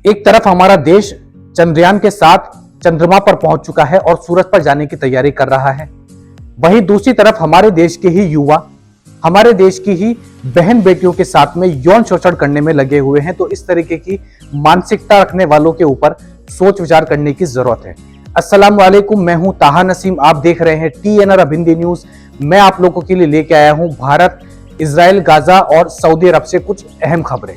एक तरफ हमारा देश चंद्रयान के साथ चंद्रमा पर पहुंच चुका है और सूरज पर जाने की तैयारी कर रहा है। वहीं दूसरी तरफ हमारे देश के ही युवा हमारे देश की ही बहन बेटियों के साथ में यौन शोषण करने में लगे हुए हैं। तो इस तरीके की मानसिकता रखने वालों के ऊपर सोच विचार करने की जरूरत है। अस्सलाम वालेकुम, मैं हूं ताहा नसीम, आप देख रहे हैं TNR अब हिंदी न्यूज। मैं आप लोगों के लिए लेके आया हूं भारत, इजराइल, गाजा और सऊदी अरब से कुछ अहम खबरें।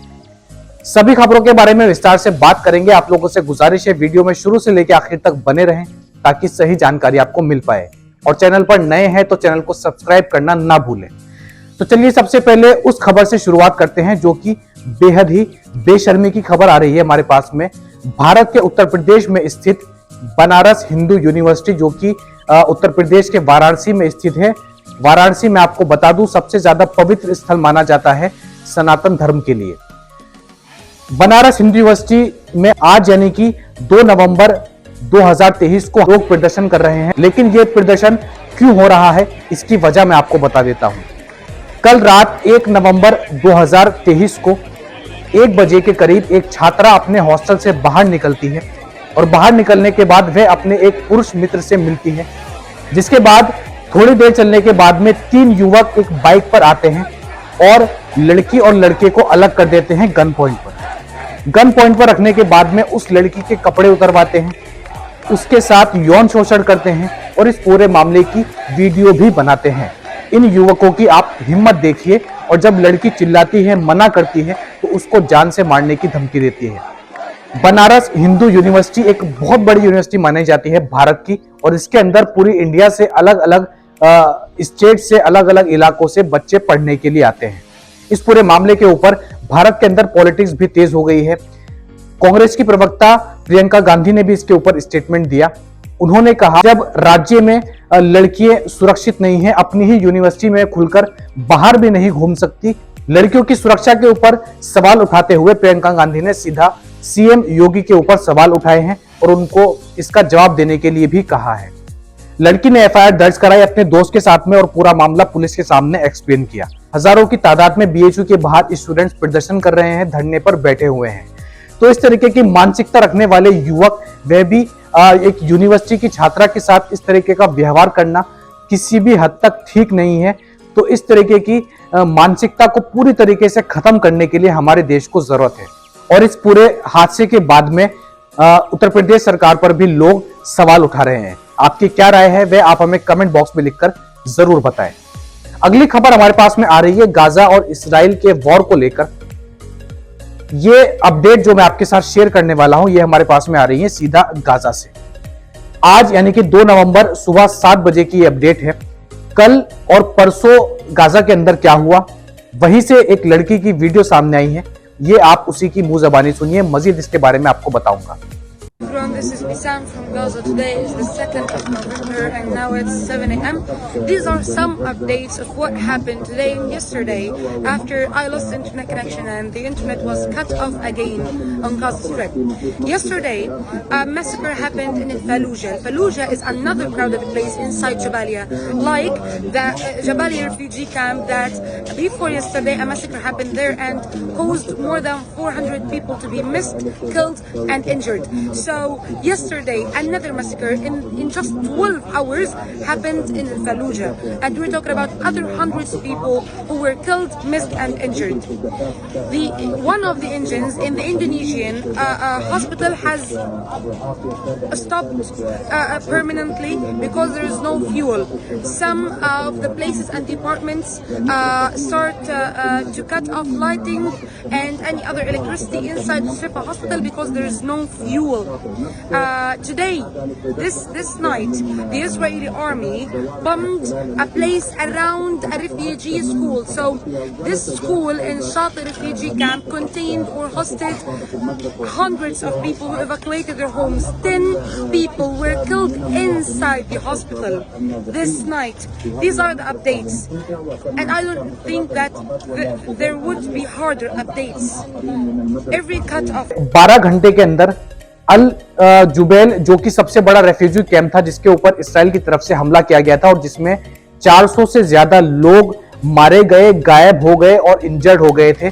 सभी खबरों के बारे में विस्तार से बात करेंगे। आप लोगों से गुजारिश है वीडियो में शुरू से लेकर आखिर तक बने रहें ताकि सही जानकारी आपको मिल पाए। और चैनल पर नए हैं तो चैनल को सब्सक्राइब करना ना भूलें। तो चलिए सबसे पहले उस खबर से शुरुआत करते हैं जो कि बेहद ही बेशर्मी की खबर आ रही है हमारे पास में। भारत के उत्तर प्रदेश में स्थित बनारस हिंदू यूनिवर्सिटी जो कि उत्तर प्रदेश के वाराणसी में स्थित है। वाराणसी में आपको बता दूं सबसे ज्यादा पवित्र स्थल माना जाता है सनातन धर्म के लिए। बनारस हिंदू यूनिवर्सिटी में आज यानी कि 2 नवंबर 2023 को लोग प्रदर्शन कर रहे हैं, लेकिन ये प्रदर्शन क्यों हो रहा है इसकी वजह मैं आपको बता देता हूं। कल रात 1 नवंबर 2023 को 1 बजे के करीब एक छात्रा अपने हॉस्टल से बाहर निकलती है और बाहर निकलने के बाद वह अपने एक पुरुष मित्र से मिलती है, जिसके बाद थोड़ी देर चलने के बाद में 3 युवक एक बाइक पर आते हैं और लड़की और लड़के को अलग कर देते हैं गन पॉइंट पर। गन पॉइंट पर रखने के बाद में उस लड़की के कपड़े उतरवाते हैं, उसके साथ यौन शोषण करते हैं और इस पूरे मामले की वीडियो भी बनाते हैं। इन युवकों की आप हिम्मत देखिए, और जब लड़की चिल्लाती है, मना करती है, तो उसको जान से मारने की धमकी देती है। बनारस हिंदू यूनिवर्सिटी एक बहुत बड़ी यूनिवर्सिटी मानी जाती है भारत की, और इसके अंदर पूरी इंडिया से अलग अलग स्टेट से अलग अलग इलाकों से बच्चे पढ़ने के लिए आते हैं। इस पूरे मामले के ऊपर भारत के अंदर पॉलिटिक्स भी तेज हो गई है। कांग्रेस की प्रवक्ता प्रियंका गांधी ने भी इसके ऊपर स्टेटमेंट दिया। उन्होंने कहा जब राज्य में लड़कियां सुरक्षित नहीं है, अपनी ही यूनिवर्सिटी में खुलकर बाहर भी नहीं घूम सकती, लड़कियों की सुरक्षा के ऊपर सवाल उठाते हुए प्रियंका गांधी ने सीधा CM योगी के ऊपर सवाल उठाए हैं और उनको इसका जवाब देने के लिए भी कहा है। लड़की ने FIR दर्ज कराई अपने दोस्त के साथ में और पूरा मामला पुलिस के सामने एक्सप्लेन किया। हजारों की तादाद में BHU के बाहर स्टूडेंट्स प्रदर्शन कर रहे हैं, धरने पर बैठे हुए हैं। तो इस तरीके की मानसिकता रखने वाले युवक, वह भी एक यूनिवर्सिटी की छात्रा के साथ इस तरीके का व्यवहार करना किसी भी हद तक ठीक नहीं है। तो इस तरीके की मानसिकता को पूरी तरीके से खत्म करने के लिए हमारे देश को जरूरत है। और इस पूरे हादसे के बाद में उत्तर प्रदेश सरकार पर भी लोग सवाल उठा रहे हैं। आपकी क्या राय है वह आप हमें कमेंट बॉक्स में लिखकर जरूर बताएं। अगली खबर हमारे पास में आ रही है गाजा और इस्राइल के वॉर को लेकर। ये अपडेट जो मैं आपके साथ शेयर करने वाला हूं, ये हमारे पास में आ रही है सीधा गाजा से। आज यानी कि 2 नवंबर सुबह 7 बजे की अपडेट है। कल और परसों गाजा के अंदर क्या हुआ, वहीं से एक लड़की की वीडियो सामने आई है। ये आप उसी की मुंह जबानी सुनिए, मजीद इसके बारे में आपको बताऊंगा। This is Wissam from Gaza. Today is the 2nd of November and now it's 7 a.m. These are some updates of what happened today and yesterday after I lost internet connection and the internet was cut off again on Gaza Strip. Yesterday, a massacre happened in Fallujah. Fallujah is another crowded place inside Jabalia, like the Jabalia refugee camp that before yesterday a massacre happened there and caused more than 400 people to be missed, killed and injured. So yesterday another massacre in just 12 hours happened in Fallujah, and we're talking about other hundreds of people who were killed, missed and injured. One of the engines in the Indonesian hospital has stopped permanently because there is no fuel. Some of the places and departments start to cut off lighting and any other electricity inside the Shifa hospital because there is no fuel. Today, this night, the Israeli army bombed a place around a refugee school. So this school in Shati refugee camp contained or hosted hundreds of people who evacuated their homes. 10 people were killed inside the hospital this night. These are the updates, and I don't think that there would be harder updates. Every cut off 12 घंटे के अंदर Al Jubail जो कि सबसे बड़ा refugee camp था जिसके ऊपर इसराइल की तरफ से हमला किया गया था और जिसमें 400 से ज्यादा लोग मारे गए, गायब हो गए और इंजर्ड हो गए थे।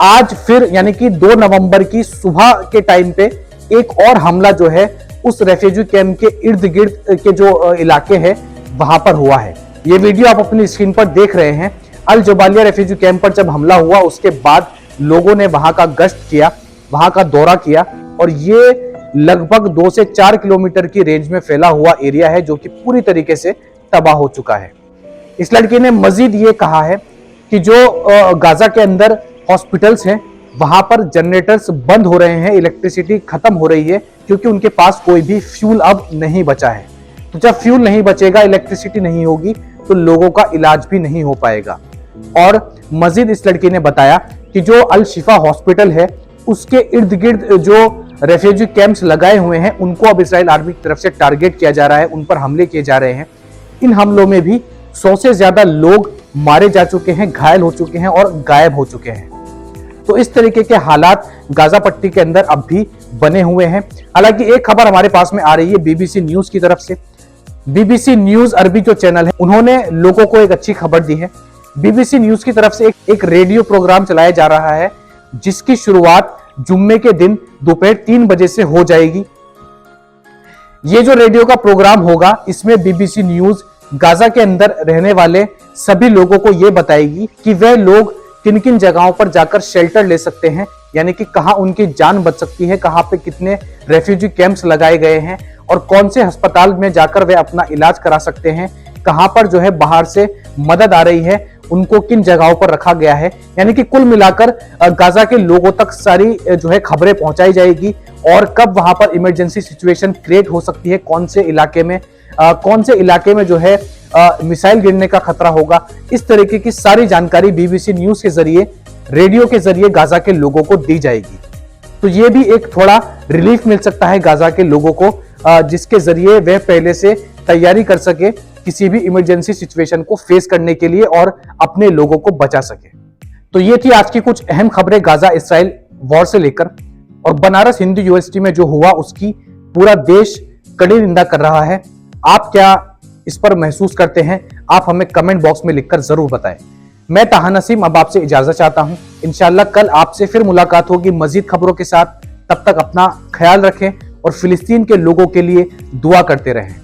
आज फिर यानी कि 2 नवंबर की सुबह के टाइम पे एक और हमला जो है उस रेफ्यूजी कैंप के इर्द गिर्द के जो इलाके हैं वहां पर हुआ है। ये वीडियो आप अपनी स्क्रीन पर देख रहे हैं। अल जबालिया रेफ्यूजी कैंप पर जब हमला हुआ उसके बाद लोगों ने वहां का गश्त किया, वहां का दौरा किया और ये लगभग 2 से 4 किलोमीटर की रेंज में फैला हुआ एरिया है जो कि पूरी तरीके से तबाह हो चुका है। इस लड़के ने मजीद ये कहा है कि जो गाजा के अंदर हॉस्पिटल्स हैं वहां पर जनरेटर्स बंद हो रहे हैं, इलेक्ट्रिसिटी खत्म हो रही है क्योंकि उनके पास कोई भी फ्यूल अब नहीं बचा है। तो जब फ्यूल नहीं बचेगा, इलेक्ट्रिसिटी नहीं होगी तो लोगों का इलाज भी नहीं हो पाएगा। और मजीद इस लड़की ने बताया कि जो अल शिफा हॉस्पिटल है उसके इर्द गिर्द जो रेफ्यूजी कैंप्स लगाए हुए हैं उनको अब इजराइल आर्मी की तरफ से टारगेट किया जा रहा है, उन पर हमले किए जा रहे हैं। इन हमलों में भी 100 से ज्यादा लोग मारे जा चुके हैं, घायल हो चुके हैं और गायब हो चुके हैं। तो इस तरीके के हालात गाजा पट्टी के अंदर अब भी बने हुए हैं। हालांकि एक खबर हमारे पास में आ रही है बीबीसी न्यूज की तरफ से। बीबीसी न्यूज अरबी जो चैनल है उन्होंने लोगों को एक अच्छी खबर दी है। बीबीसी न्यूज की तरफ से एक रेडियो प्रोग्राम चलाया जा रहा है जिसकी शुरुआत जुम्मे के दिन दोपहर 3 बजे से हो जाएगी। ये जो रेडियो का प्रोग्राम होगा इसमें बीबीसी न्यूज गाजा के अंदर रहने वाले सभी लोगों को यह बताएगी कि वह लोग किन किन जगहों पर जाकर शेल्टर ले सकते हैं, यानी कि कहां उनकी जान बच सकती है, कहां पे कितने रेफ्यूजी कैंप्स लगाए गए हैं और कौन से अस्पताल में जाकर वे अपना इलाज करा सकते हैं, कहां पर जो है बाहर से मदद आ रही है, उनको किन जगहों पर रखा गया है। यानी कि कुल मिलाकर गाजा के लोगों तक सारी जो है खबरें पहुंचाई जाएगी और कब वहां पर इमरजेंसी सिचुएशन क्रिएट हो सकती है, कौन से इलाके में जो है मिसाइल गिरने का खतरा होगा। इस तरीके की सारी जानकारी बीबीसी न्यूज के जरिए, रेडियो के जरिए गाजा के लोगों को दी जाएगी। तो ये भी एक थोड़ा रिलीफ मिल सकता है गाजा के लोगों को, जिसके जरिए वे पहले से तैयारी कर सके किसी भी इमरजेंसी सिचुएशन को फेस करने के लिए और अपने लोगों को बचा सके। तो ये थी आज की कुछ अहम खबरें गाजा इसराइल वॉर से लेकर। और बनारस हिंदू यूनिवर्सिटी में जो हुआ उसकी पूरा देश कड़ी निंदा कर रहा है। आप क्या इस पर महसूस करते हैं? आप हमें कमेंट बॉक्स में लिखकर जरूर बताएं। मैं ताहा नसीम अब आपसे इजाजत चाहता हूं। इंशाल्लाह कल आपसे फिर मुलाकात होगी मजीद खबरों के साथ। तब तक अपना ख्याल रखें और फिलिस्तीन के लोगों के लिए दुआ करते रहें।